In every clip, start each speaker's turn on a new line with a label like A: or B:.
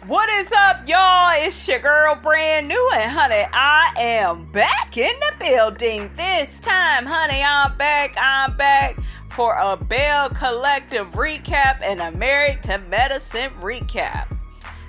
A: What is up, y'all? It's your girl, Brand New, and honey, I am back in the building. This time, honey, I'm back for a Belle Collective recap and a Married to Medicine recap.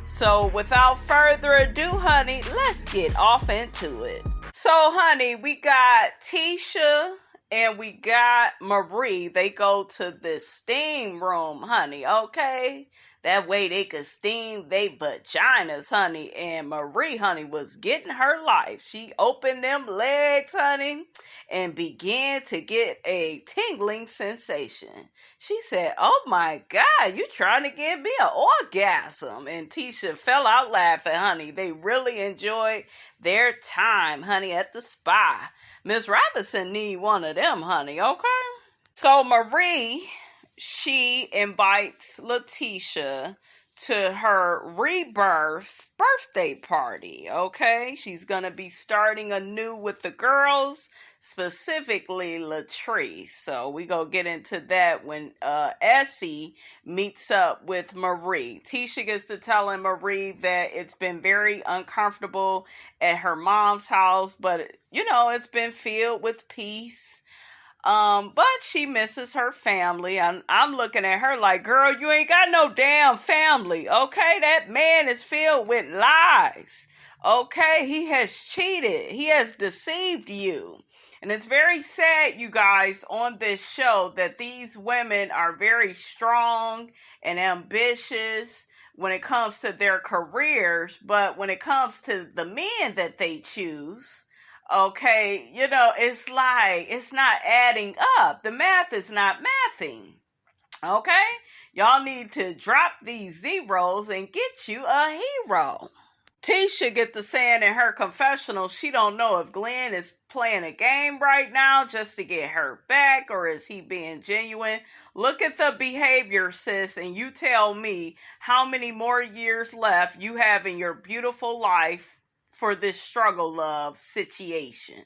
A: So, without further ado, honey, let's get off into it. So, honey, we got Tisha and we got Marie. They go to this steam room, honey, okay? That way they could steam they vaginas, honey. And Marie, honey, was getting her life. She opened them legs, honey, and began to get a tingling sensation. She said, "Oh my God, you trying to give me an orgasm?" And Tisha fell out laughing, honey. They really enjoyed their time, honey, at the spa. Miss Robinson need one of them, honey, okay? So Marie, she invites Letitia to her REBIRTH birthday party, okay? She's going to be starting anew with the girls, specifically Latrice. So we going to get into that when Essie meets up with Marie. Tisha gets to telling Marie that it's been very uncomfortable at her mom's house, but, you know, it's been filled with peace. But she misses her family. I'm looking at her like, girl, you ain't got no damn family, okay? That man is filled with lies, okay? He has cheated. He has deceived you. And it's very sad, you guys, on this show that these women are very strong and ambitious when it comes to their careers, but when it comes to the men that they choose, okay, you know, it's like, it's not adding up. The math is not mathing. Okay? Y'all need to drop these zeros and get you a hero. Tisha get to saying in her confessional, she don't know if Glenn is playing a game right now just to get her back, or is he being genuine? Look at the behavior, sis, and you tell me how many more years left you have in your beautiful life for this struggle love situation,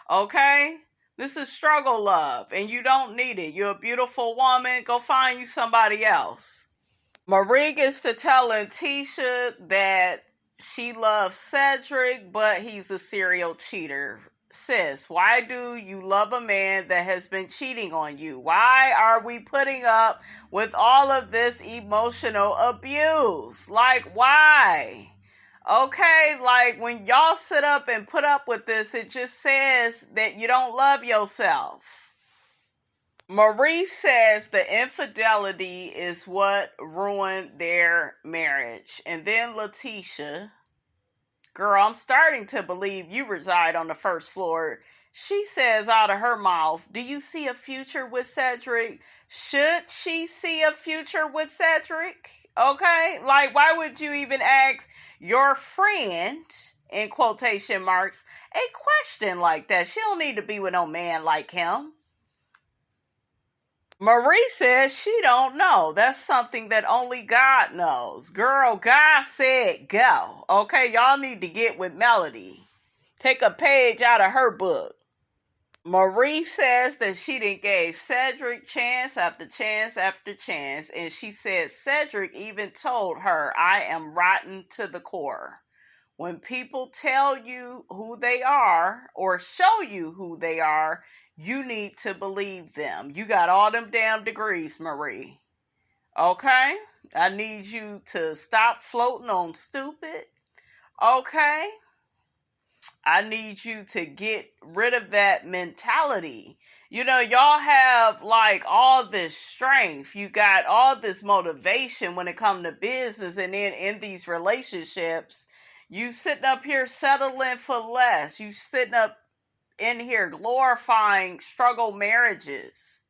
A: okay? This is struggle love, and you don't need it. You're a beautiful woman. Go find you somebody else. Marie gets to telling Tisha that she loves Cedric, but he's a serial cheater. Sis, why do you love a man that has been cheating on you? Why are we putting up with all of this emotional abuse? Like, why? Okay, like when y'all sit up and put up with this, it just says that you don't love yourself. Marie says the infidelity is what ruined their marriage. And then Letitia, girl, I'm starting to believe you reside on the first floor. She says out of her mouth, do you see a future with Cedric? Should she see a future with Cedric? Okay, like why would you even ask your friend, in quotation marks, a question like that? She don't need to be with no man like him. Marie says she don't know. That's something that only God knows. Girl, God said go. Okay, y'all need to get with Melody. Take a page out of her book. Marie says that she done gave Cedric chance after chance after chance, and she said Cedric even told her, I am rotten to the core. When people tell you who they are or show you who they are, you need to believe them. You got all them damn degrees, Marie. Okay? I need you to stop floating on stupid. Okay? I need you to get rid of that mentality. You know, y'all have like all this strength. You got all this motivation when it comes to business, and then in these relationships, you sitting up here settling for less. You sitting up in here glorifying struggle marriages.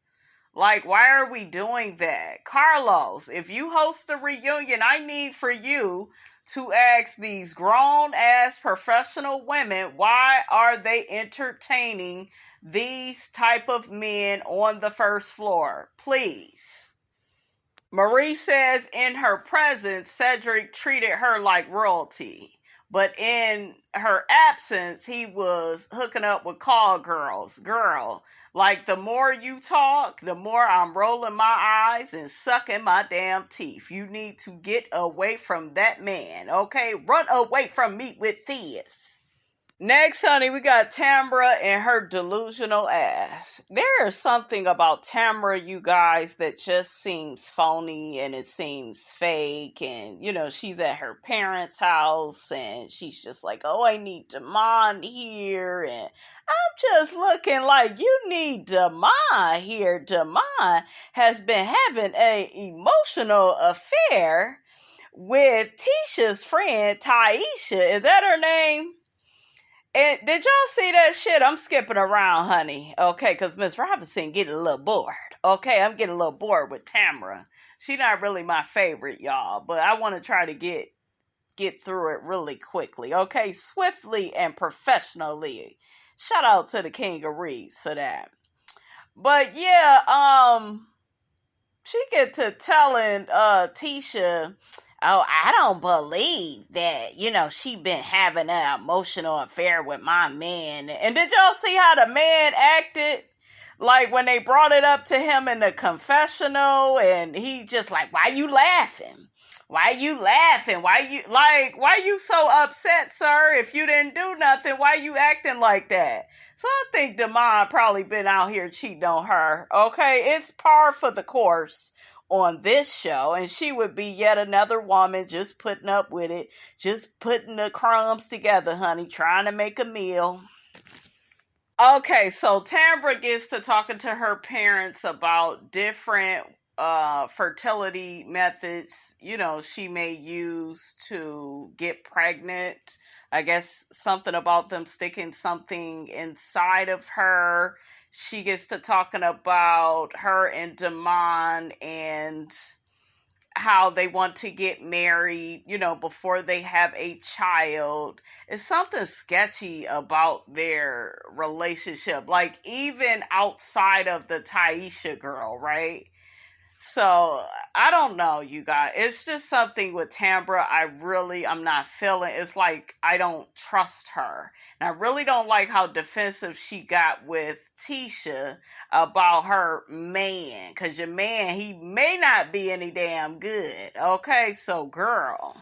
A: Like, why are we doing that? Carlos, if you host a reunion, I need for you to ask these grown-ass professional women, why are they entertaining these type of men on the first floor? Please. Marie says in her presence, Cedric treated her like royalty. But in her absence, he was hooking up with call girls. Girl, like the more you talk, the more I'm rolling my eyes and sucking my damn teeth. You need to get away from that man, okay? Run away from me with this. Next, honey, we got Tamra and her delusional ass. There is something about Tamra, you guys, that just seems phony and it seems fake. And, you know, she's at her parents' house and she's just like, oh, I need Damon here. And I'm just looking like, you need Damon here. Damon has been having an emotional affair with Tisha's friend, Taisha. Is that her name? And did y'all see that shit? I'm skipping around, honey. Okay, because Miss Robinson getting a little bored. Okay, I'm getting a little bored with Tamra. She not really my favorite, y'all. But I want to try to get through it really quickly. Okay, swiftly and professionally. Shout out to the King of Reeds for that. But yeah, she get to telling Tisha, oh, I don't believe that, you know, she been having an emotional affair with my man. And did y'all see how the man acted? Like when they brought it up to him in the confessional and he just like, why you laughing? Why you laughing? Why you so upset, sir? If you didn't do nothing, why you acting like that? So I think Damon probably been out here cheating on her. Okay, it's par for the course on this show, and she would be yet another woman just putting up with it, just putting the crumbs together, honey, trying to make a meal. Okay, so Tamra gets to talking to her parents about different fertility methods, you know, she may use to get pregnant. I guess something about them sticking something inside of her. She gets to talking about her and Damon and how they want to get married, you know, before they have a child. It's something sketchy about their relationship, like even outside of the Taisha girl, right? So, I don't know, you guys. It's just something with Tamra I'm not feeling. It's like I don't trust her. And I really don't like how defensive she got with Tisha about her man. Because your man, he may not be any damn good. Okay, so girl.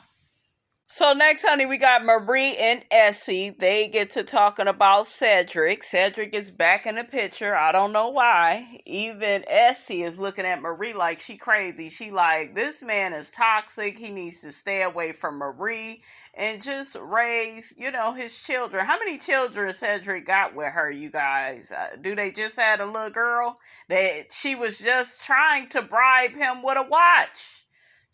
A: So next, honey, we got Marie and Essie. They get to talking about Cedric. Cedric is back in the picture. I don't know why. Even Essie is looking at Marie like she crazy. She like, this man is toxic. He needs to stay away from Marie and just raise, you know, his children. How many children Cedric got with her, you guys? Do they just had a little girl that she was just trying to bribe him with a watch?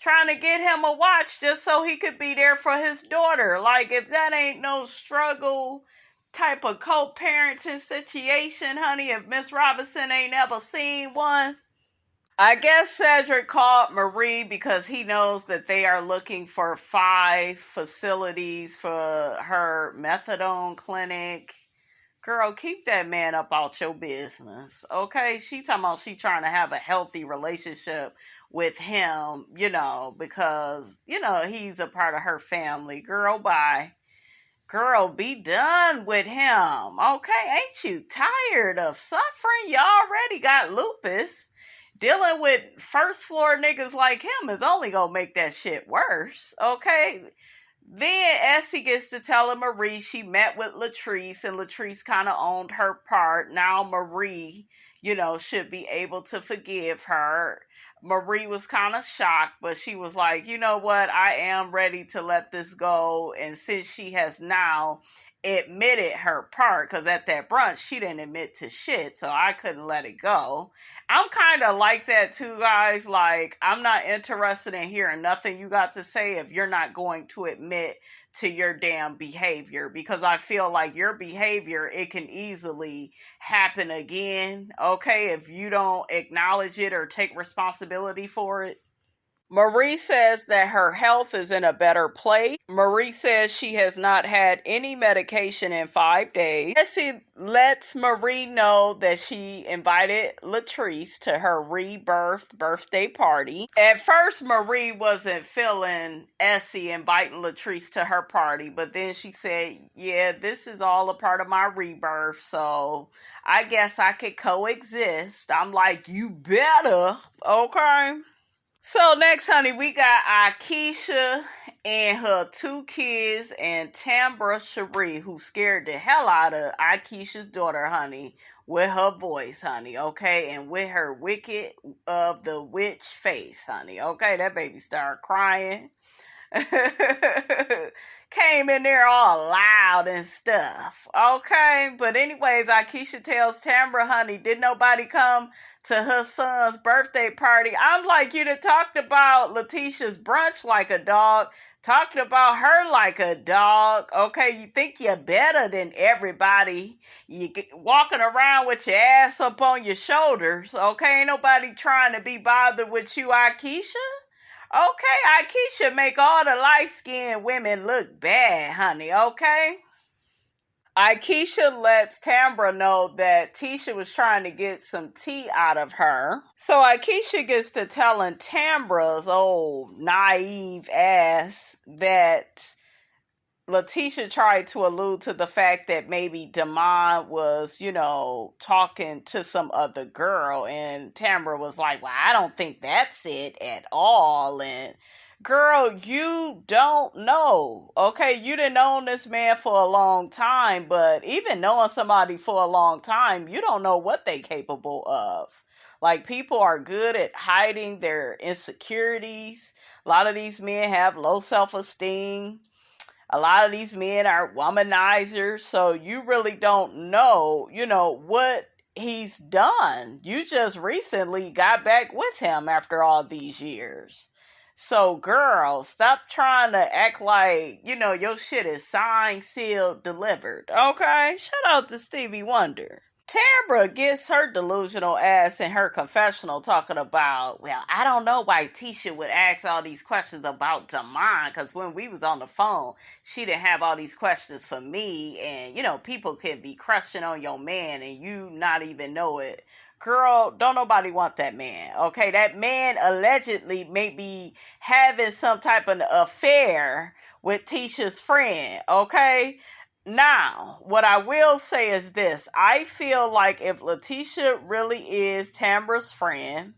A: Trying to get him a watch just so he could be there for his daughter. Like, if that ain't no struggle type of co-parenting situation, honey, if Miss Robinson ain't ever seen one. I guess Cedric called Marie because he knows that they are looking for 5 facilities for her methadone clinic. Girl, keep that man up out your business, okay? She talking about she trying to have a healthy relationship with him, you know, because, you know, he's a part of her family. Girl, bye. Girl, be done with him, okay? Ain't you tired of suffering? You already got lupus. Dealing with first floor niggas like him is only gonna make that shit worse, okay? Then Essie gets to telling Marie she met with Latrice and Latrice kind of owned her part. Now Marie, you know, should be able to forgive her. Marie was kind of shocked, but she was like, you know what? I am ready to let this go. And since she has now admitted her part, because at that brunch, she didn't admit to shit, so I couldn't let it go. I'm kind of like that too, guys. Like, I'm not interested in hearing nothing you got to say if you're not going to admit to your damn behavior, because I feel like your behavior, it can easily happen again, okay, if you don't acknowledge it or take responsibility for it. Marie says that her health is in a better place. Marie says she has not had any medication in 5 days. Essie lets Marie know that she invited Latrice to her rebirth birthday party. At first, Marie wasn't feeling Essie inviting Latrice to her party, but then she said, yeah, this is all a part of my rebirth, so I guess I could coexist. I'm like, you better, okay? So next, honey, we got Akeisha and her 2 kids and Tambra Cherie, who scared the hell out of Akeisha's daughter, honey, with her voice, honey, okay? And with her wicked of the witch face, honey, okay? That baby started crying. Came in there all loud and stuff. Okay. But anyways, Akeisha tells Tambra, honey, did nobody come to her son's birthday party? I'm like, you done talked about Letitia's brunch like a dog. Talked about her like a dog. Okay. You think you're better than everybody. You walking around with your ass up on your shoulders. Okay. Ain't nobody trying to be bothered with you, Akeisha. Okay, Akeisha make all the light-skinned women look bad, honey, okay? Akeisha lets Tambra know that Tisha was trying to get some tea out of her. So Akeisha gets to telling Tambra's old naive ass that Letitia tried to allude to the fact that maybe Damon was, talking to some other girl, and Tambra was like, well, I don't think that's it at all. And girl, you don't know. Okay, you done known this man for a long time, but even knowing somebody for a long time, you don't know what they capable of. Like, people are good at hiding their insecurities. A lot of these men have low self-esteem. A lot of these men are womanizers, so you really don't know, what he's done. You just recently got back with him after all these years. So, girl, stop trying to act like, your shit is signed, sealed, delivered. Okay? Shout out to Stevie Wonder. Tambra gets her delusional ass in her confessional talking about, well, I don't know why Tisha would ask all these questions about Damon, because when we was on the phone, she didn't have all these questions for me, and, people can be crushing on your man and you not even know it. Girl, don't nobody want that man, okay? That man allegedly may be having some type of affair with Tisha's friend, okay? Now, what I will say is this. I feel like if Letitia really is Tambra's friend,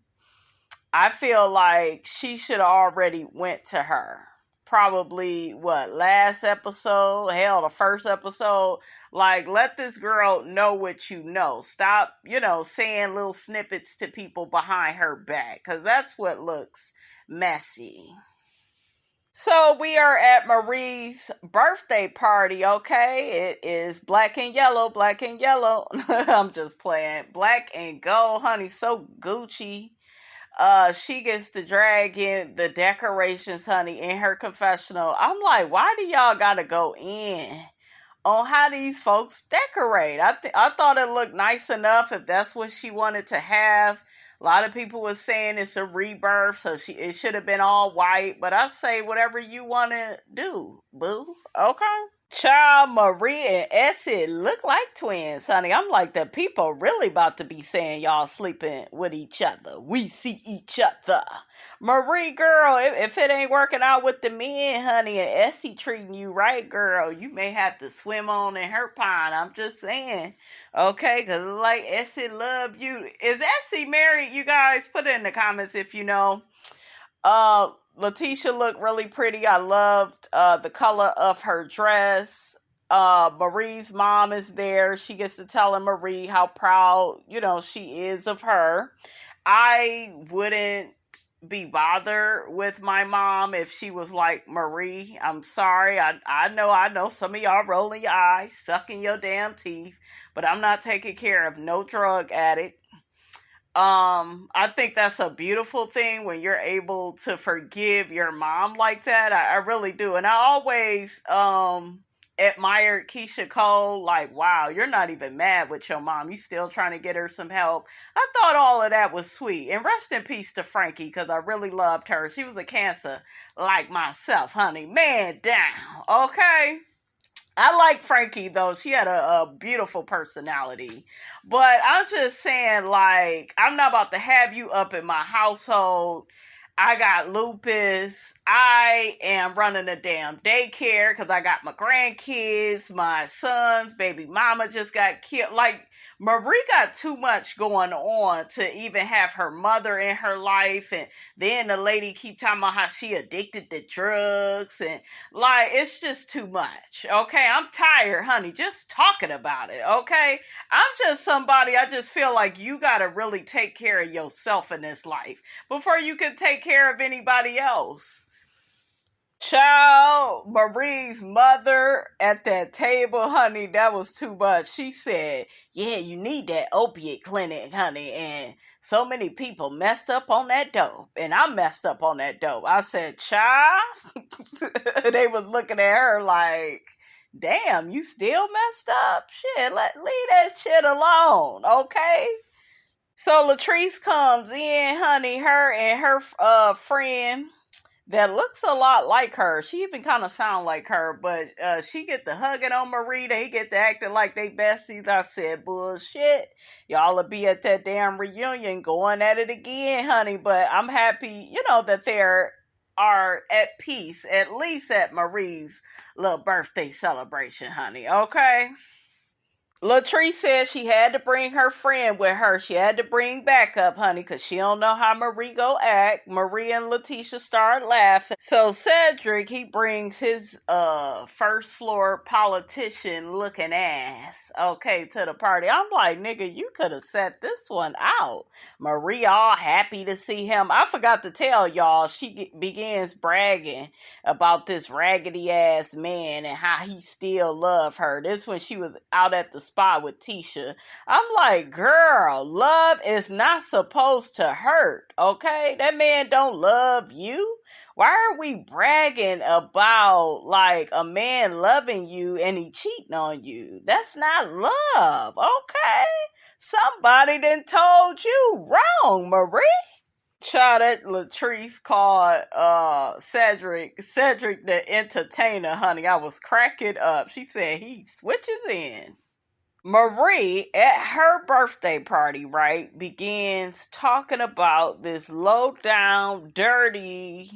A: I feel like she should already went to her. Probably, last episode? Hell, the first episode. Like, let this girl know what you know. Stop, saying little snippets to people behind her back. Because that's what looks messy. So we are at Marie's birthday party, okay? It is black and yellow, black and yellow. I'm just playing. Black and gold, honey, so Gucci. She gets to drag in the decorations, honey, in her confessional. I'm like, why do y'all gotta go in on how these folks decorate? I thought it looked nice enough if that's what she wanted to have. A lot of people were saying it's a rebirth, so it should have been all white. But I say whatever you want to do, boo. Okay? Child, Marie and Essie look like twins, honey. I'm like, the people really about to be saying y'all sleeping with each other. We see each other. Marie, girl, if it ain't working out with the men, honey, and Essie treating you right, girl, you may have to swim on in her pond. I'm just saying. Okay, because like Essie love you. Is Essie married? You guys put it in the comments if you know. Letitia looked really pretty. I loved the color of her dress. Marie's mom is there. She gets to tell Marie how proud, she is of her. I wouldn't be bothered with my mom if she was like Marie. I'm sorry. I know some of y'all rolling your eyes, sucking your damn teeth, but I'm not taking care of no drug addict. I think that's a beautiful thing when you're able to forgive your mom like that. I really do. And I always admired Keisha Cole. Like, wow, you're not even mad with your mom. You still trying to get her some help. I thought all of that was sweet. And rest in peace to Frankie, because I really loved her. She was a Cancer like myself, honey. Man down. Okay? I like Frankie, though. She had a beautiful personality. But I'm just saying, like, I'm not about to have you up in my household. I got lupus. I am running a damn daycare because I got my grandkids, my sons, baby mama just got killed. Like, Marie got too much going on to even have her mother in her life. And then the lady keep talking about how she addicted to drugs. And, like, it's just too much. Okay? I'm tired, honey, just talking about it. Okay? I'm just somebody, I just feel like you got to really take care of yourself in this life before you can take care of anybody else. Child, Marie's mother at that table, honey, that was too much. She said, yeah, you need that opiate clinic, honey, and so many people messed up on that dope, and I messed up on that dope. I said, child, they was looking at her like, damn, you still messed up? Shit, leave that shit alone, okay? So Latrice comes in, honey, her and her friend that looks a lot like her. She even kind of sound like her, but she get to hugging on Marie. They get to acting like they besties. I said, bullshit. Y'all will be at that damn reunion going at it again, honey. But I'm happy, that they are at peace, at least at Marie's little birthday celebration, honey. Okay? Latrice said she had to bring her friend with her. She had to bring backup, honey, because she don't know how Marie go act. Marie and Letitia started laughing. So Cedric, he brings his first floor politician looking ass, okay, to the party. I'm like, nigga, you could have set this one out. Marie all happy to see him. I forgot to tell y'all, she begins bragging about this raggedy ass man and how he still love her. This when she was out at the spot with Tisha. I'm like, girl, love is not supposed to hurt, okay? That man don't love you. Why are we bragging about, like, a man loving you and he cheating on you? That's not love, okay? Somebody done told you wrong, Marie. Child, that Latrice called Cedric the entertainer, honey. I was cracking up. She said he switches in. Marie, at her birthday party, right, begins talking about this low down, dirty,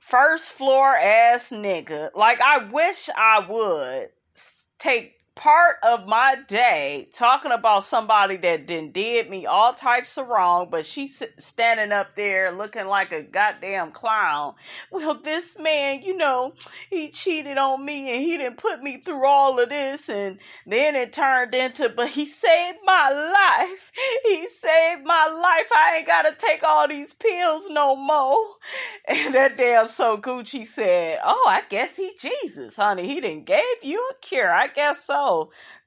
A: first floor ass nigga. Like, I wish I would take part of my day talking about somebody that did me all types of wrong, but she's standing up there looking like a goddamn clown. Well, this man, he cheated on me and he didn't put me through all of this, and then it turned into, but he saved my life. He saved my life. I ain't gotta take all these pills no more. And that damn So Gucci said, oh, I guess he Jesus, honey. He done gave you a cure. I guess so.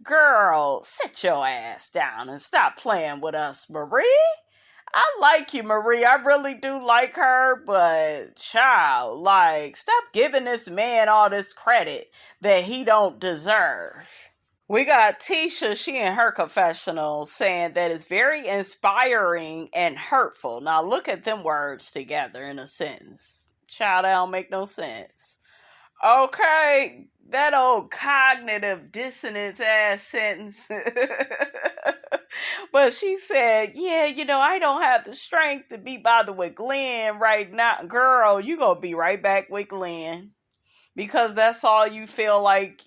A: Girl, sit your ass down and stop playing with us, Marie. I like you, Marie. I really do like her, but child, like, stop giving this man all this credit that he don't deserve. We got Tisha, she in her confessional saying that it's very inspiring and hurtful. Now look at them words together in a sentence. Child, that don't make no sense. Okay, that old cognitive dissonance ass sentence. But she said, yeah, I don't have the strength to be bothered with Glenn right now. Girl, you gonna be right back with Glenn. Because that's all you feel like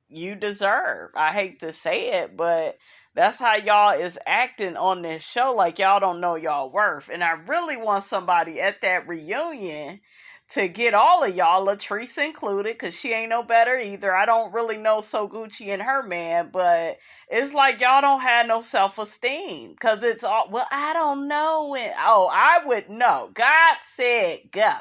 A: you deserve. I hate to say it, but that's how y'all is acting on this show, like y'all don't know y'all worth. And I really want somebody at that reunion to get all of y'all, Latrice included, because she ain't no better either. I don't really know So Gucci and her man, but it's like y'all don't have no self-esteem, because it's all, well, I don't know. I would know. God said go.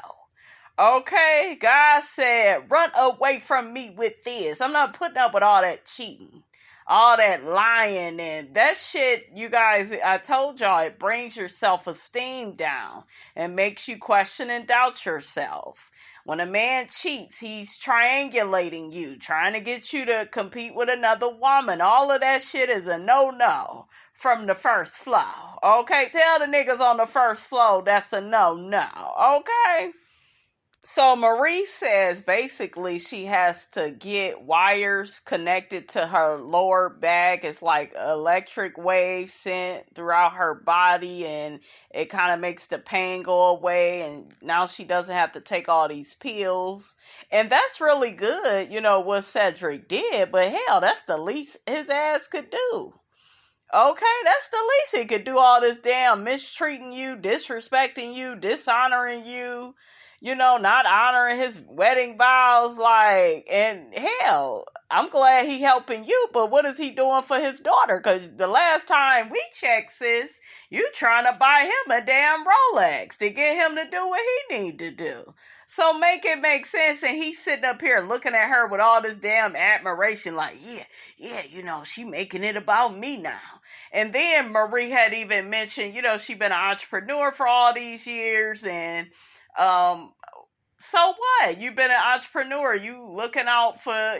A: Okay, God said, run away from me with this. I'm not putting up with all that cheating, all that lying, and that shit, you guys, I told y'all, it brings your self-esteem down and makes you question and doubt yourself. When a man cheats, he's triangulating you, trying to get you to compete with another woman. All of that shit is a no-no from the first flow. Okay? Tell the niggas on the first flow that's a no-no. Okay? So Marie says basically she has to get wires connected to her lower back. It's like electric waves sent throughout her body, and it kind of makes the pain go away, and now she doesn't have to take all these pills. And that's really good, what Cedric did, but hell, that's the least his ass could do. Okay, that's the least he could do, all this damn mistreating you, disrespecting you, dishonoring you. Not honoring his wedding vows, and hell, I'm glad he helping you, but what is he doing for his daughter? Because the last time we checked, sis, you trying to buy him a damn Rolex to get him to do what he need to do. So make it make sense, and he's sitting up here looking at her with all this damn admiration, yeah, she making it about me now. And then Marie had even mentioned, she been an entrepreneur for all these years, and so what? You've been an entrepreneur. You looking out for,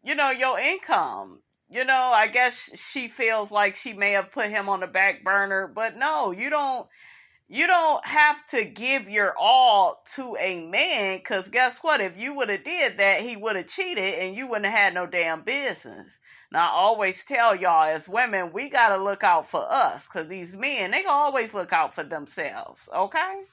A: your income. I guess she feels like she may have put him on the back burner, but no, you don't have to give your all to a man, because guess what? If you would have did that, he would have cheated and you wouldn't have had no damn business. Now, I always tell y'all, as women, we got to look out for us, because these men, they always look out for themselves, okay?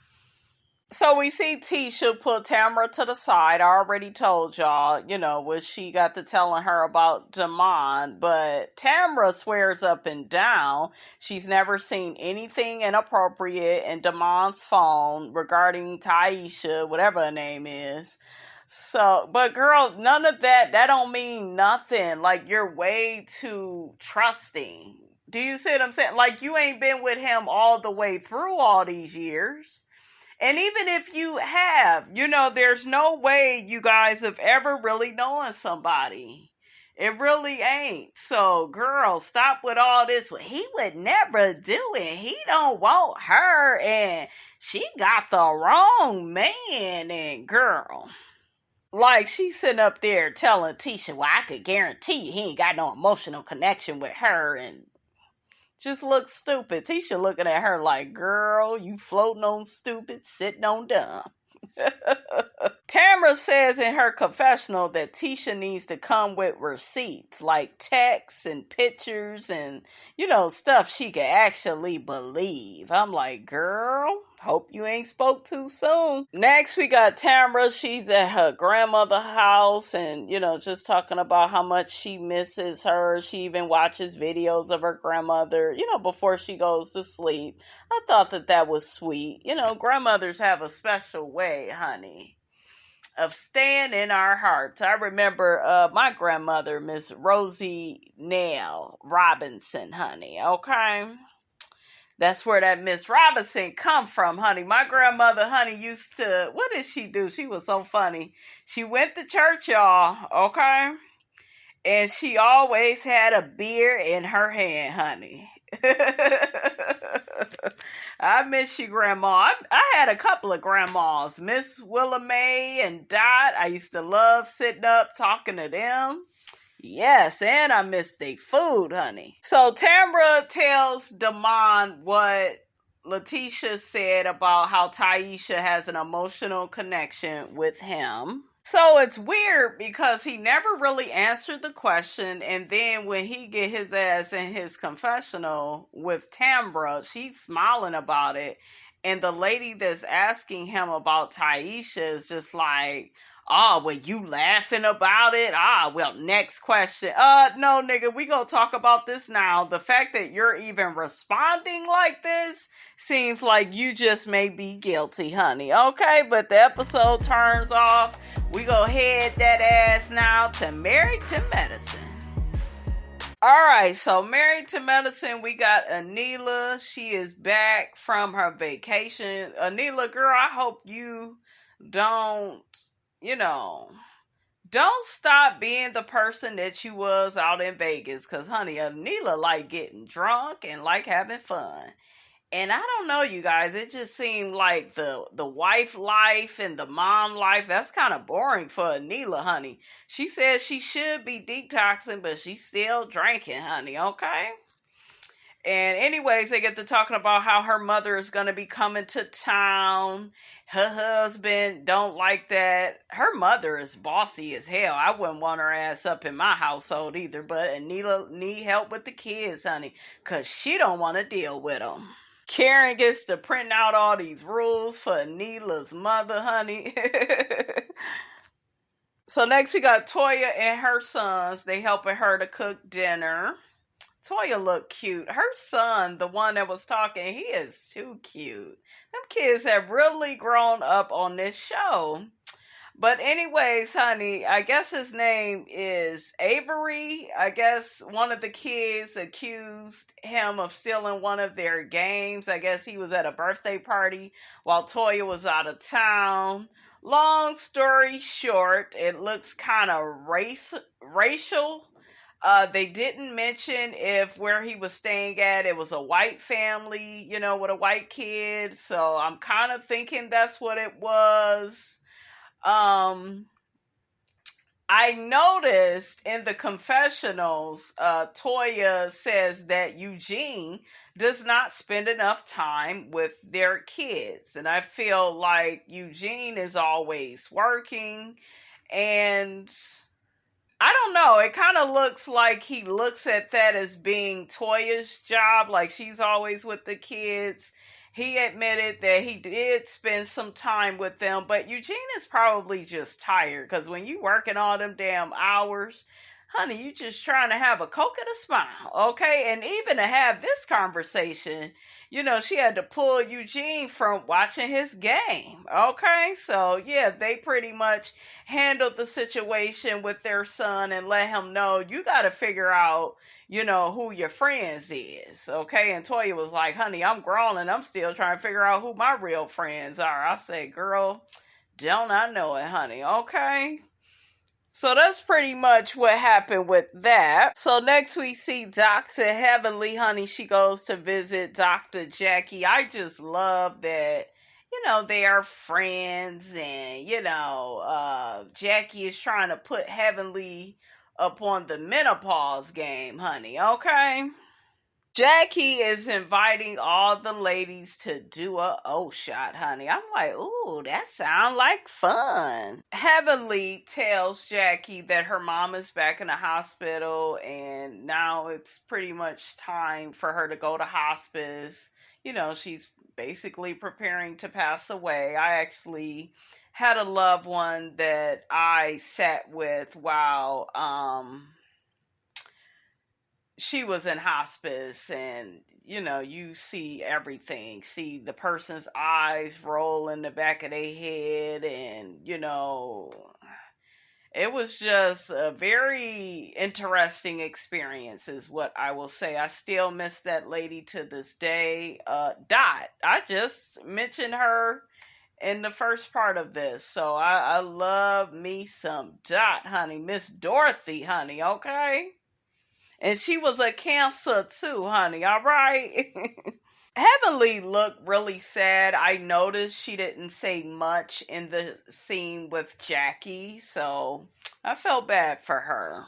A: So we see Tisha put Tamara to the side. I already told y'all, what she got to telling her about Damon. But Tamara swears up and down she's never seen anything inappropriate in Damon's phone regarding Taisha, whatever her name is. So, but girl, none of that don't mean nothing. Like, you're way too trusting. Do you see what I'm saying? Like, you ain't been with him all the way through all these years. And even if you have, there's no way you guys have ever really known somebody. It really ain't. So, girl, stop with all this. Well, he would never do it. He don't want her, and she got the wrong man. And girl, like, she's sitting up there telling Tisha, well, I could guarantee you he ain't got no emotional connection with her, and just look stupid. Tisha looking at her like, girl, you floating on stupid, sitting on dumb. Tamara says in her confessional that Tisha needs to come with receipts, like texts and pictures and, stuff she can actually believe. I'm like, girl, hope you ain't spoke too soon. Next, we got Tamara. She's at her grandmother's house and, just talking about how much she misses her. She even watches videos of her grandmother, before she goes to sleep. I thought that was sweet. Grandmothers have a special way, honey, of staying in our hearts. I remember my grandmother, Miss Rosie Nail Robinson, honey, okay? That's where that Miss Robinson come from, honey. My grandmother, honey, used to, what did she do? She was so funny. She went to church, y'all, okay? And she always had a beer in her hand, honey. I miss you, Grandma. I had a couple of grandmas, Miss Willa Mae and Dot. I used to love sitting up talking to them. Yes, and I miss their food, honey. So Tamara tells Damon what Letitia said about how Taisha has an emotional connection with him. So it's weird because he never really answered the question, and then when he get his ass in his confessional with Tamara, she's smiling about it, and the lady that's asking him about Taisha is just like, oh, well, you laughing about it? Well, next question. No, nigga, we gonna talk about this now. The fact that you're even responding like this seems like you just may be guilty, honey. Okay, but the episode turns off. We go head that ass now to Married to Medicine. Alright, so Married to Medicine, we got Anila. She is back from her vacation. Anila, girl, I hope you don't stop being the person that you was out in Vegas. Because, honey, Anila like getting drunk and like having fun. And I don't know, you guys, it just seemed like the wife life and the mom life, that's kind of boring for Anila, honey. She says she should be detoxing, but she's still drinking, honey, okay? And anyways, they get to talking about how her mother is going to be coming to town. Her husband don't like that. Her mother is bossy as hell. I wouldn't want her ass up in my household either. But Anila need help with the kids, honey, because she don't want to deal with them. Karen gets to print out all these rules for Anila's mother, honey. So next we got Toya and her sons. They helping her to cook dinner. Toya look cute. Her son, the one that was talking, he is too cute. Them kids have really grown up on this show. But anyways, honey, I guess his name is Avery. I guess one of the kids accused him of stealing one of their games. I guess he was at a birthday party while Toya was out of town. Long story short, it looks kind of racial. They didn't mention if where he was staying at, it was a white family, with a white kid. So I'm kind of thinking that's what it was. I noticed in the confessionals, Toya says that Eugene does not spend enough time with their kids. And I feel like Eugene is always working, and I don't know. It kind of looks like he looks at that as being Toya's job, like she's always with the kids. He admitted that he did spend some time with them, but Eugene is probably just tired, because when you working all them damn hours, honey, you just trying to have a Coke and a smile, okay? And even to have this conversation, she had to pull Eugene from watching his game, okay? So, yeah, they pretty much handled the situation with their son and let him know, you got to figure out, who your friends is, okay? And Toya was like, honey, I'm grown and I'm still trying to figure out who my real friends are. I said, girl, don't I know it, honey, okay? So that's pretty much what happened with that. So next we see Dr. Heavenly, honey. She goes to visit Dr. Jackie. I just love that, they are friends, and, Jackie is trying to put Heavenly up on the menopause game, honey, okay? Jackie is inviting all the ladies to do a O-shot, honey. I'm like, ooh, that sounds like fun. Heavenly tells Jackie that her mom is back in the hospital, and now it's pretty much time for her to go to hospice. She's basically preparing to pass away. I actually had a loved one that I sat with while she was in hospice, and you see everything. See the person's eyes roll in the back of their head, and it was just a very interesting experience, is what I will say. I still miss that lady to this day. Dot, I just mentioned her in the first part of this, so I love me some Dot, honey. Miss Dorothy, honey, okay? And she was a Cancer too, honey, all right? Heavenly looked really sad. I noticed she didn't say much in the scene with Jackie, so I felt bad for her.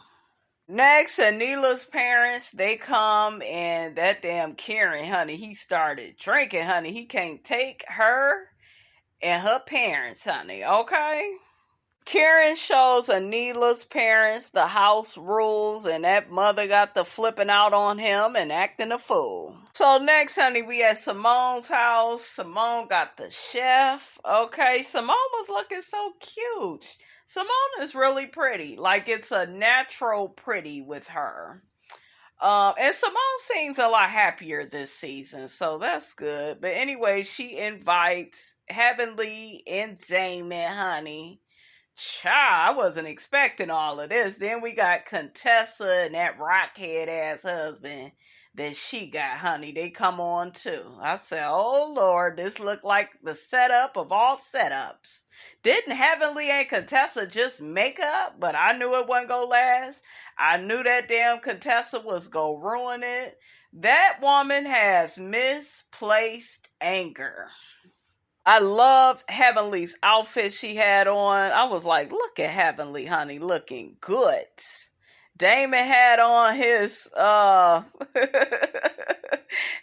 A: Next, Anila's parents, they come, and that damn Karen, honey, he started drinking, honey. He can't take her and her parents, honey, okay? Karen shows Anila's parents the house rules, and that mother got the flipping out on him and acting a fool. So next, honey, we at Simone's house. Simone got the chef. Okay, Simone was looking so cute. Simone is really pretty. Like, it's a natural pretty with her. And Simone seems a lot happier this season, so that's good. But anyway, she invites Heavenly and Damon, honey. Child, I wasn't expecting all of this. Then we got Contessa and that rockhead ass husband that she got, honey. They come on too. I said, oh Lord, this looked like the setup of all setups. Didn't Heavenly and Contessa just make up? But I knew it wasn't gonna last. I knew that damn Contessa was gonna ruin it. That woman has misplaced anger. I love Heavenly's outfit she had on. I was like, look at Heavenly, honey, looking good. Damon had on his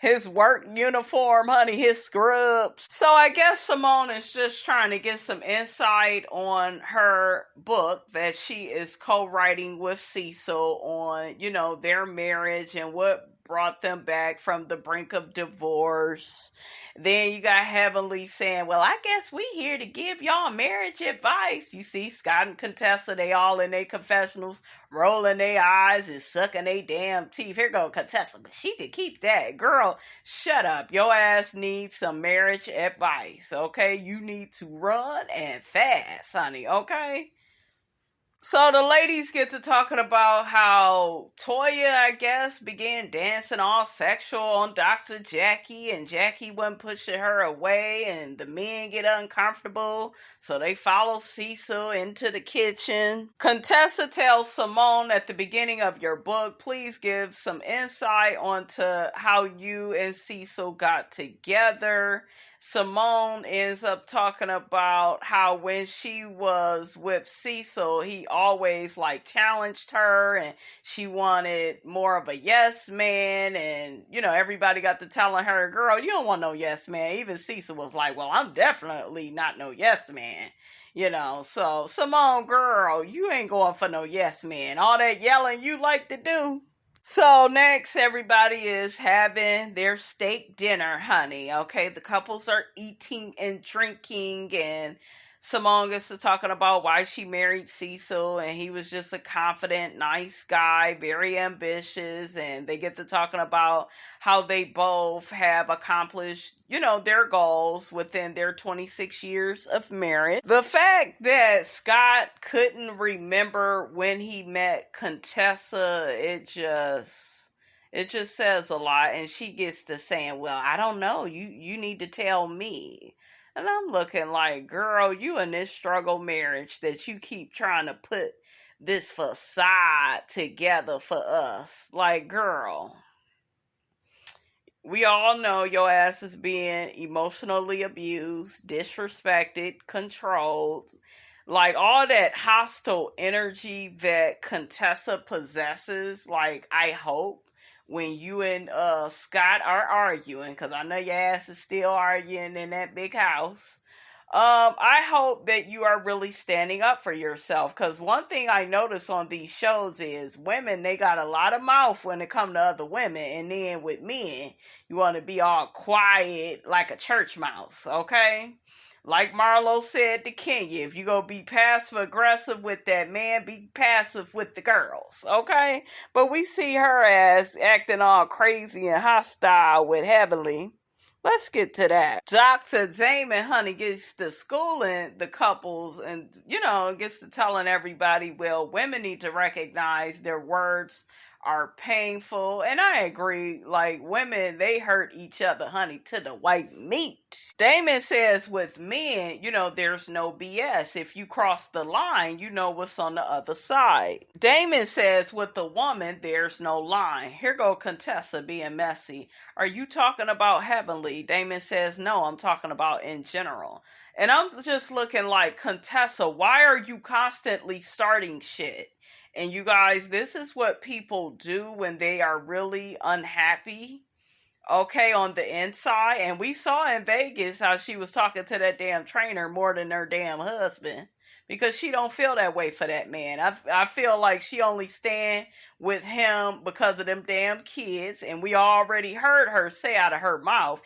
A: his work uniform, honey, his scrubs. So I guess Simone is just trying to get some insight on her book that she is co-writing with Cecil on, you know, their marriage and what brought them back from the brink of divorce. Then you got Heavenly saying, well, I guess we here to give y'all marriage advice. You see Scott and Contessa, they all in their confessionals, rolling their eyes and sucking their damn teeth. Here go Contessa, but she could keep that. Girl, shut up. Your ass needs some marriage advice, okay? You need to run and fast, honey, okay? So the ladies get to talking about how Toya, I guess, began dancing all sexual on Dr. Jackie, and Jackie wasn't pushing her away, and the men get uncomfortable, so they follow Cecil into the kitchen. Contessa tells Simone at the beginning of your book, please give some insight onto how you and Cecil got together. Simone ends up talking about how when she was with Cecil, he always like challenged her and she wanted more of a yes man, and you know, everybody got to telling her, girl, you don't want no yes man. Even Cecil was like, well, I'm definitely not no yes man. You know, so Simone, girl, you ain't going for no yes man. All that yelling you like to do. So next, everybody is having their steak dinner, honey. Okay, the couples are eating and drinking, and Simone gets to talking about why she married Cecil, and he was just a confident, nice guy, very ambitious, and they get to talking about how they both have accomplished, you know, their goals within their 26 years of marriage. The fact that Scott couldn't remember when he met Contessa, it just says a lot, and she gets to saying, well, I don't know, you need to tell me. And I'm looking like, girl, you in this struggle marriage that you keep trying to put this facade together for us. Like, girl, we all know your ass is being emotionally abused, disrespected, controlled. Like, all that hostile energy that Contessa possesses, like, I hope when you and Scott are arguing, because I know your ass is still arguing in that big house, I hope that you are really standing up for yourself, because one thing I notice on these shows is women, they got a lot of mouth when it come to other women, and then with men, you want to be all quiet like a church mouse, okay? Like Marlo said to Kenya, if you gonna be passive-aggressive with that man, be passive with the girls, okay? But we see her ass acting all crazy and hostile with Heavenly. Let's get to that. Dr. Damon, honey, gets to schooling the couples and, you know, gets to telling everybody, well, women need to recognize their words are painful. And I agree, like, women, they hurt each other, honey, to the white meat. Damon says with men, you know, there's no BS. If you cross the line, you know what's on the other side. Damon says with the woman, there's no line. Here go Contessa being messy. Are you talking about Heavenly? Damon says, no, I'm talking about in general. And I'm just looking like, Contessa, why are you constantly starting shit? And you guys, this is what people do when they are really unhappy, okay, on the inside. And we saw in Vegas how she was talking to that damn trainer more than her damn husband, because she don't feel that way for that man. I feel like she only stand with him because of them damn kids. And we already heard her say out of her mouth,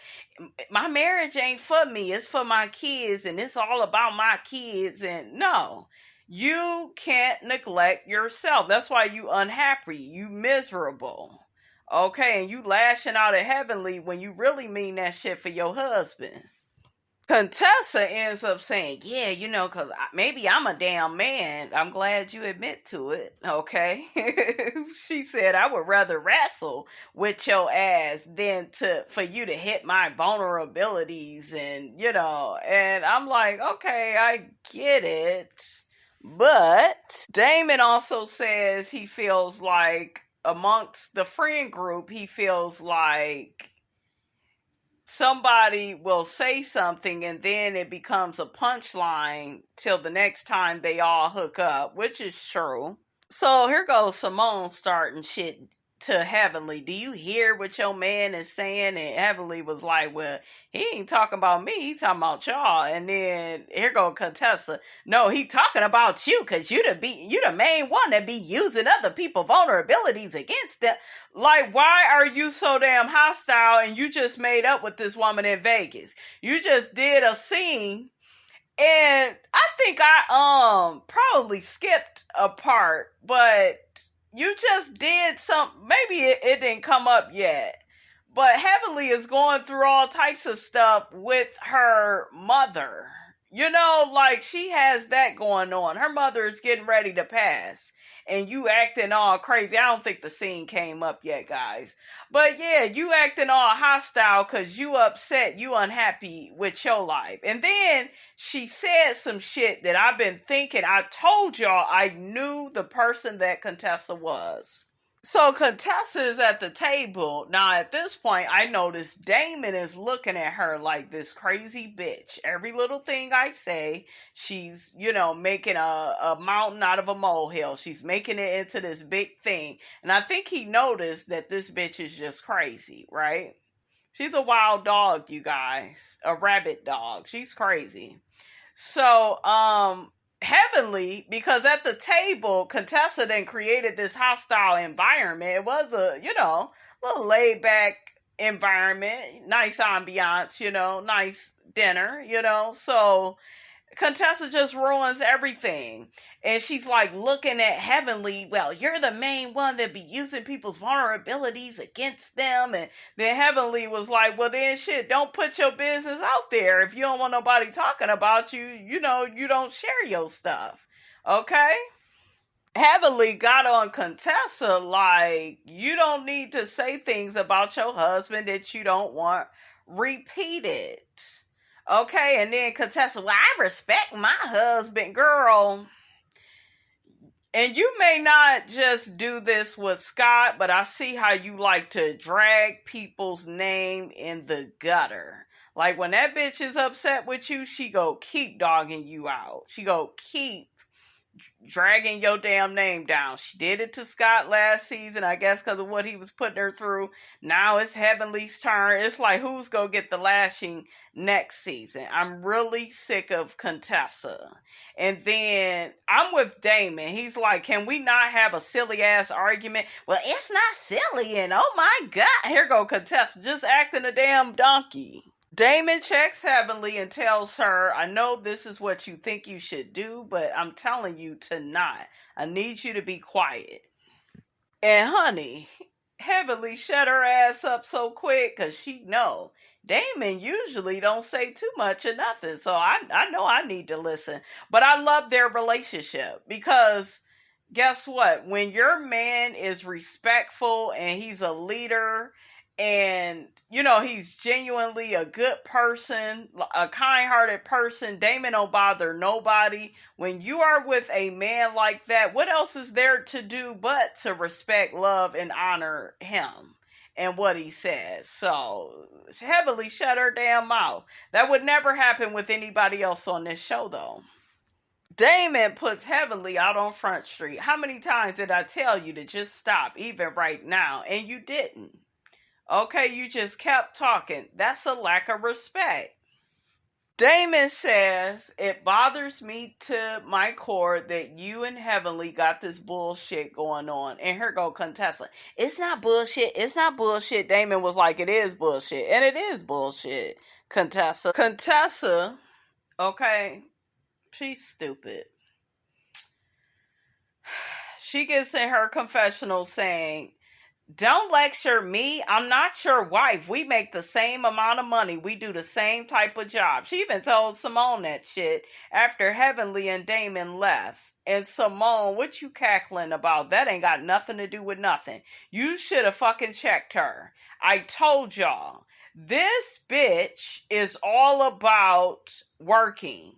A: my marriage ain't for me, it's for my kids, and it's all about my kids. And no, you can't neglect yourself. That's why you unhappy, you miserable. Okay, and you lashing out at Heavenly when you really mean that shit for your husband. Contessa ends up saying, yeah, you know, because maybe I'm a damn man. I'm glad you admit to it, okay? She said, I would rather wrestle with your ass than for you to hit my vulnerabilities, and, you know, and I'm like, okay, I get it. But Damon also says he feels like amongst the friend group, he feels like somebody will say something and then it becomes a punchline till the next time they all hook up, which is true. So here goes Simone starting shit to Heavenly. Do you hear what your man is saying? And Heavenly was like, well, he ain't talking about me, he talking about y'all. And then here go Contessa. No, he talking about you, because you the main one that be using other people's vulnerabilities against them. Like, why are you so damn hostile and you just made up with this woman in Vegas? You just did a scene. And I think I probably skipped a part, but you just did maybe it didn't come up yet. But Heavenly is going through all types of stuff with her mother. You know, like she has that going on. Her mother is getting ready to pass. And you acting all crazy. I don't think the scene came up yet, guys. But yeah, you acting all hostile because you upset, you unhappy with your life. And then she said some shit that I've been thinking. I told y'all I knew the person that Contessa was. So Contessa is at the table. Now at this point, I noticed Damon is looking at her like this crazy bitch. Every little thing I say, she's, making a mountain out of a molehill. She's making it into this big thing. And I think he noticed that this bitch is just crazy, right? She's a wild dog, you guys. A rabbit dog. She's crazy. So, Heavenly, because at the table, Contessa then created this hostile environment. It was a, little laid back environment, nice ambiance, nice dinner, so Contessa just ruins everything. And she's like looking at Heavenly, well, you're the main one that be using people's vulnerabilities against them. And then Heavenly was like, well, then shit, don't put your business out there. If you don't want nobody talking about you, you don't share your stuff. Okay? Heavenly got on Contessa like, you don't need to say things about your husband that you don't want repeated. Okay, and then Contessa, well, I respect my husband, girl. And you may not just do this with Scott, but I see how you like to drag people's name in the gutter. Like when that bitch is upset with you, she go keep dogging you out. She go keep dragging your damn name down. She did it to Scott last season, I guess because of what he was putting her through. Now it's Heavenly's turn. It's like, who's gonna get the lashing next season? I'm really sick of Contessa. And then I'm with Damon. He's like, can we not have a silly ass argument? Well, it's not silly, and oh my god, here go Contessa just acting a damn donkey. Damon checks Heavenly and tells her, I know this is what you think you should do, but I'm telling you to not. I need you to be quiet. And honey, Heavenly shut her ass up so quick because she know Damon usually don't say too much or nothing. So I know I need to listen. But I love their relationship because guess what? When your man is respectful and he's a leader and, he's genuinely a good person, a kind-hearted person, Damon don't bother nobody. When you are with a man like that, what else is there to do but to respect, love, and honor him and what he says? So, Heavenly shut her damn mouth. That would never happen with anybody else on this show, though. Damon puts Heavenly out on Front Street. How many times did I tell you to just stop, even right now? And you didn't. Okay, you just kept talking. That's a lack of respect. Damon says, it bothers me to my core that you and Heavenly got this bullshit going on. And here go Contessa. It's not bullshit. It's not bullshit. Damon was like, it is bullshit. And it is bullshit, Contessa. Contessa, okay, she's stupid. She gets in her confessional saying, don't lecture me. I'm not your wife. We make the same amount of money. We do the same type of job. She even told Simone that shit after Heavenly and Damon left. And Simone, what you cackling about? That ain't got nothing to do with nothing. You should have fucking checked her. I told y'all, this bitch is all about working.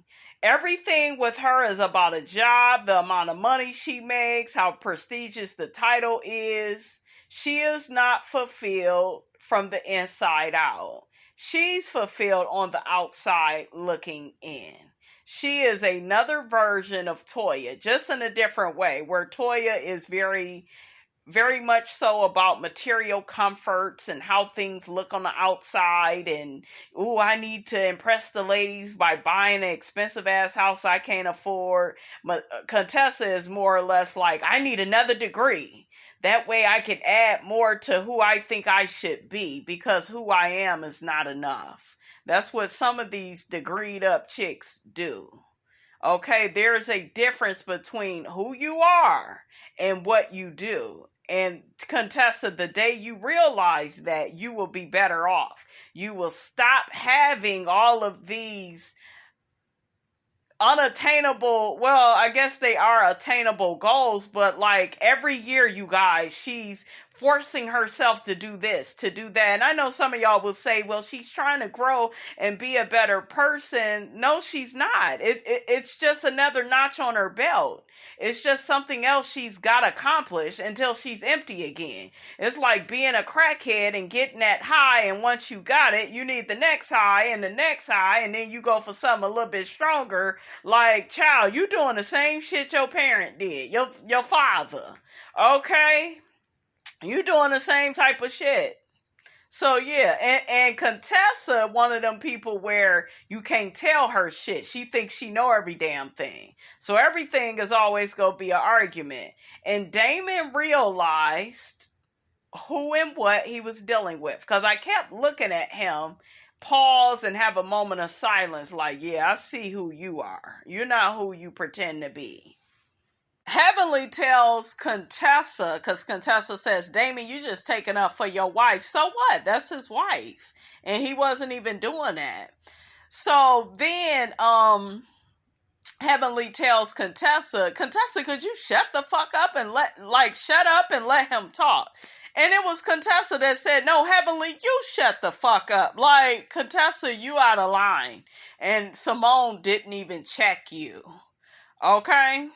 A: Everything with her is about a job, the amount of money she makes, how prestigious the title is. She is not fulfilled from the inside out. She's fulfilled on the outside looking in. She is another version of Toya, just in a different way, where Toya is very much so about material comforts and how things look on the outside, and I need to impress the ladies by buying an expensive ass house I can't afford. Contessa is more or less like, I need another degree. That way I can add more to who I think I should be, because who I am is not enough. That's what some of these degreed up chicks do. Okay, there's a difference between who you are and what you do. And Contessa, the day you realize that, you will be better off. You will stop having all of these unattainable, well, I guess they are attainable goals, but like every year, you guys, she's forcing herself to do this, to do that. And I know some of y'all will say, well, she's trying to grow and be a better person. No, she's not. It's just another notch on her belt. It's just something else she's got to accomplish until she's empty again. It's like being a crackhead and getting that high, and once you got it, you need the next high and the next high, and then you go for something a little bit stronger. Like, child, you doing the same shit your parent did, your father, okay? You doing the same type of shit. So yeah, and Contessa, one of them people where you can't tell her shit. She thinks she know every damn thing. So everything is always gonna be an argument. And Damon realized who and what he was dealing with. Because I kept looking at him, pause and have a moment of silence like, yeah, I see who you are. You're not who you pretend to be. Heavenly tells Contessa, because Contessa says, Damon, you just taking up for your wife. So what? That's his wife. And he wasn't even doing that. So then, Heavenly tells Contessa, could you shut the fuck up and shut up and let him talk? And it was Contessa that said, no, Heavenly, you shut the fuck up. Like, Contessa, you out of line. And Simone didn't even check you. Okay?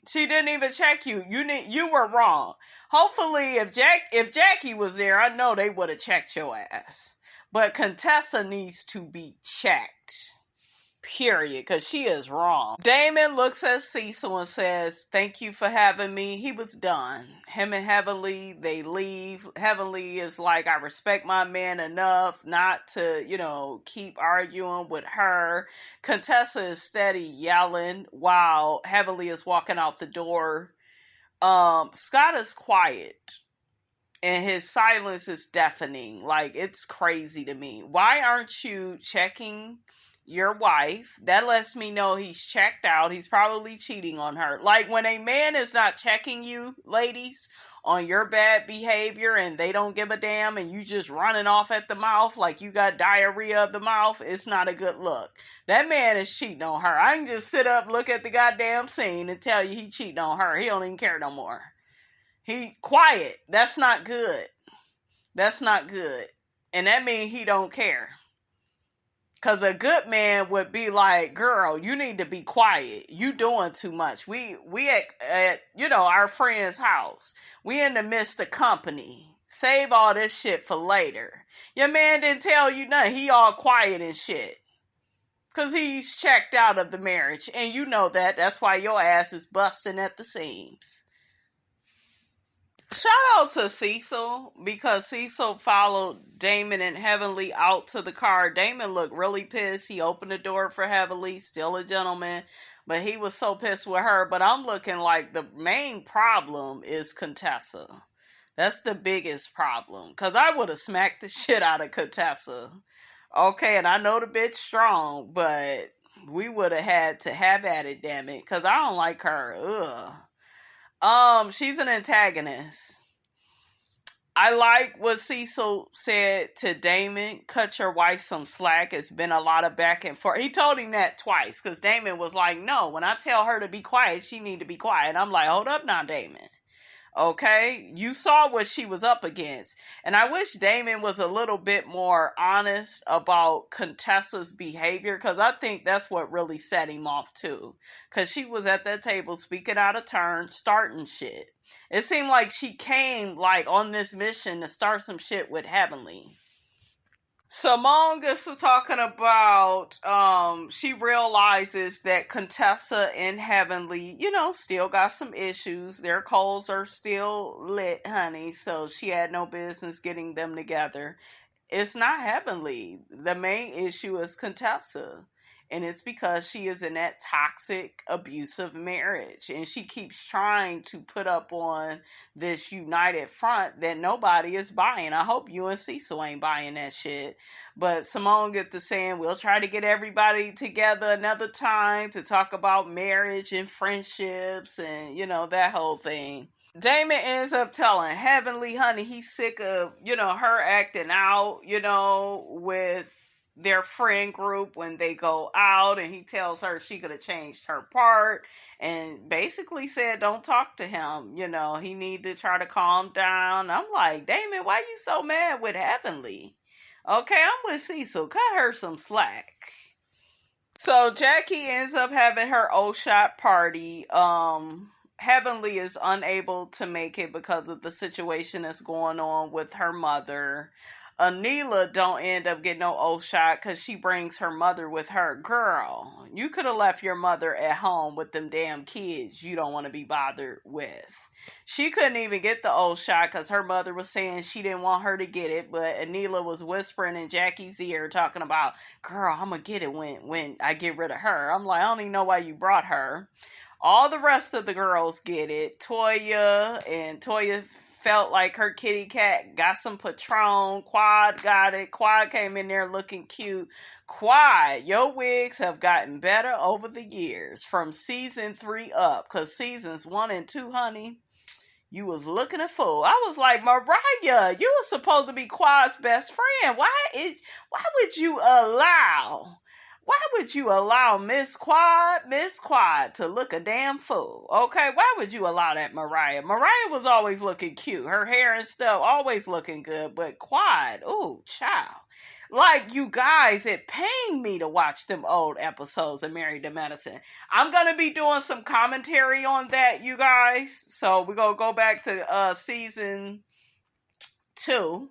A: She didn't even check you. You were wrong. Hopefully, if Jackie was there, I know they would have checked your ass. But Contessa needs to be checked. Period. Because she is wrong. Damon looks at Cecil and says, thank you for having me. He was done. Him and Heavenly, they leave. Heavenly is like, I respect my man enough not to, keep arguing with her. Contessa is steady yelling while Heavenly is walking out the door. Scott is quiet. And his silence is deafening. Like, it's crazy to me. Why aren't you checking your wife? That lets me know he's checked out. He's probably cheating on her. Like, when a man is not checking you, ladies, on your bad behavior and they don't give a damn and you just running off at the mouth like you got diarrhea of the mouth, it's not a good look. That man is cheating on her. I can just sit up, look at the goddamn scene and tell you he cheating on her. He don't even care no more. He quiet. That's not good. That's not good. And that means he don't care. Because a good man would be like, girl, you need to be quiet. You doing too much. We at our friend's house. We in the midst of company. Save all this shit for later. Your man didn't tell you nothing. He all quiet and shit. Because he's checked out of the marriage. And you know that. That's why your ass is busting at the seams. Shout out to Cecil, because Cecil followed Damon and Heavenly out to the car. Damon looked really pissed. He opened the door for Heavenly, still a gentleman, but he was so pissed with her. But I'm looking like the main problem is Contessa. That's the biggest problem, because I would have smacked the shit out of Contessa. Okay, and I know the bitch strong, but we would have had to have at it, damn it, because I don't like her. Ugh. She's an antagonist. I like what Cecil said to Damon, cut your wife some slack. It's been a lot of back and forth. He told him that twice, because Damon was like, no, when I tell her to be quiet, she need to be quiet. And I'm like, hold up now, Damon. Okay, you saw what she was up against. And I wish Damon was a little bit more honest about Contessa's behavior, because I think that's what really set him off too. Because she was at that table speaking out of turn, starting shit. It seemed like she came like on this mission to start some shit with Heavenly. Simone gets to talking about, she realizes that Contessa and Heavenly, still got some issues. Their coals are still lit, honey, so she had no business getting them together. It's not Heavenly. The main issue is Contessa. And it's because she is in that toxic, abusive marriage. And she keeps trying to put up on this united front that nobody is buying. I hope you and Cecil ain't buying that shit. But Simone get to saying, we'll try to get everybody together another time to talk about marriage and friendships and, that whole thing. Damon ends up telling Heavenly, honey, he's sick of, her acting out, with their friend group when they go out, and he tells her she could have changed her part and basically said don't talk to him, he need to try to calm down. I'm like, Damon, why you so mad with Heavenly? Okay, I'm with Cecil, cut her some slack. So Jackie ends up having her O-Shot party. Heavenly is unable to make it because of the situation that's going on with her mother. Anila don't end up getting no O-Shot because she brings her mother with her. Girl, you could have left your mother at home with them damn kids you don't want to be bothered with. She couldn't even get the O-Shot because her mother was saying she didn't want her to get it, but Anila was whispering in Jackie's ear talking about, girl, I'm going to get it when I get rid of her. I'm like, I don't even know why you brought her. All the rest of the girls get it. Toya felt like her kitty cat got some Patron. Quad got it. Quad came in there looking cute. Quad, your wigs have gotten better over the years from season 3 up. Because seasons 1 and 2, honey, you was looking a fool. I was like, Mariah, you were supposed to be Quad's best friend. Why would you allow Miss Quad to look a damn fool? Okay, why would you allow that, Mariah? Mariah was always looking cute. Her hair and stuff always looking good. But Quad, ooh, child. Like, you guys, it pained me to watch them old episodes of Married to Medicine. I'm going to be doing some commentary on that, you guys. So we're going to go back to season 2.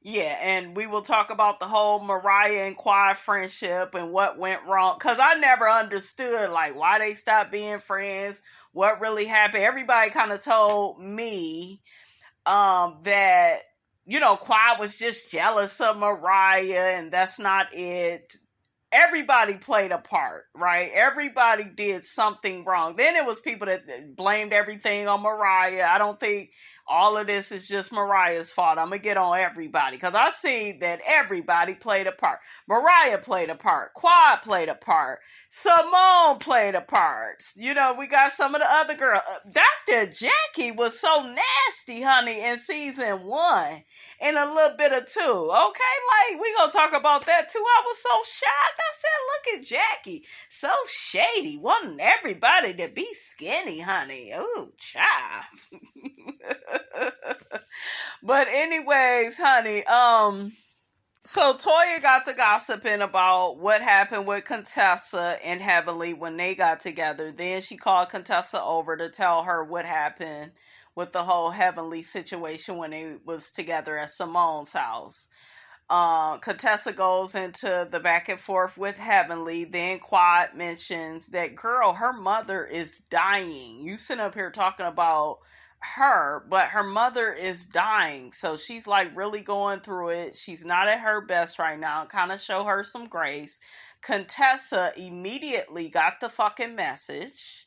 A: Yeah, and we will talk about the whole Mariah and Quad friendship and what went wrong. Because I never understood, like, why they stopped being friends, what really happened. Everybody kind of told me that, Quad was just jealous of Mariah, and that's not it. Everybody played a part, right? Everybody did something wrong. Then it was people that blamed everything on Mariah. I don't think all of this is just Mariah's fault. I'm going to get on everybody because I see that everybody played a part. Mariah played a part. Quad played a part. Simone played a part. We got some of the other girls. Dr. Jackie was so nasty, honey, in season 1 and a little bit of 2. Okay, like, we going to talk about that too. I was so shocked. I said, look at Jackie. So shady. Wanting everybody to be skinny, honey. Ooh, child. But anyways, honey, so Toya got to gossiping about what happened with Contessa and Heavenly when they got together. Then she called Contessa over to tell her what happened with the whole Heavenly situation when they was together at Simone's house. Contessa goes into the back and forth with Heavenly. Then Quad mentions that, girl, her mother is dying. You sitting up here talking about her, but her mother is dying. So she's like really going through it. She's not at her best right now. Kind of show her some grace. Contessa immediately got the fucking message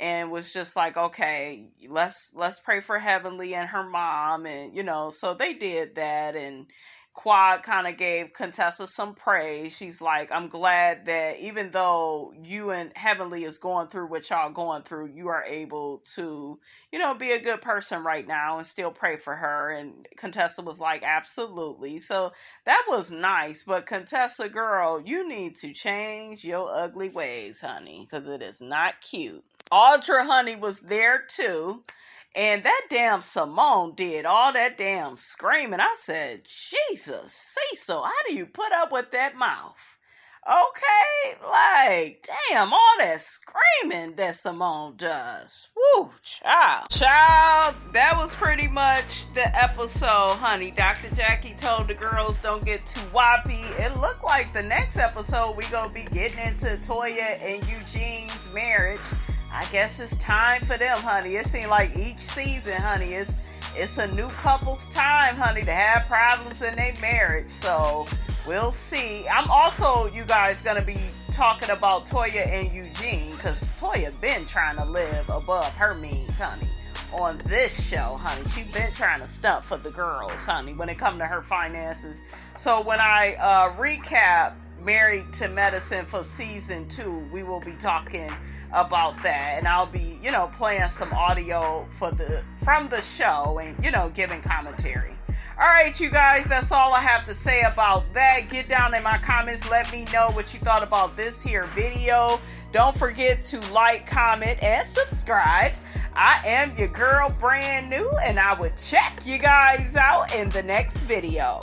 A: and was just like, okay, let's pray for Heavenly and her mom. And, so they did that. And Quad kind of gave Contessa some praise. She's like, I'm glad that even though you and Heavenly is going through what y'all going through, you are able to, be a good person right now and still pray for her. And Contessa was like, absolutely. So that was nice. But Contessa, girl, you need to change your ugly ways, honey, because it is not cute. Audra, honey, was there too. And that damn Simone did all that damn screaming. I said, Jesus, Cecil, how do you put up with that mouth? Okay, like, damn, all that screaming that Simone does. Woo, child. Child, that was pretty much the episode, honey. Dr. Jackie told the girls don't get too whoppy. It looked like the next episode we gonna be getting into Toya and Eugene's marriage. I guess it's time for them, honey. It seems like each season, honey, it's a new couple's time, honey, to have problems in their marriage. So we'll see. I'm also, you guys, going to be talking about Toya and Eugene, because Toya been trying to live above her means, honey, on this show, honey. She been trying to stump for the girls, honey, when it come to her finances. So when I recap Married to Medicine for season 2, we will be talking about that, and I'll be, playing some audio from the show and, giving commentary. All right, you guys, that's all I have to say about that. Get down in my comments. Let me know what you thought about this here video. Don't forget to like, comment, and subscribe. I am your girl, brand new, and I will check you guys out in the next video.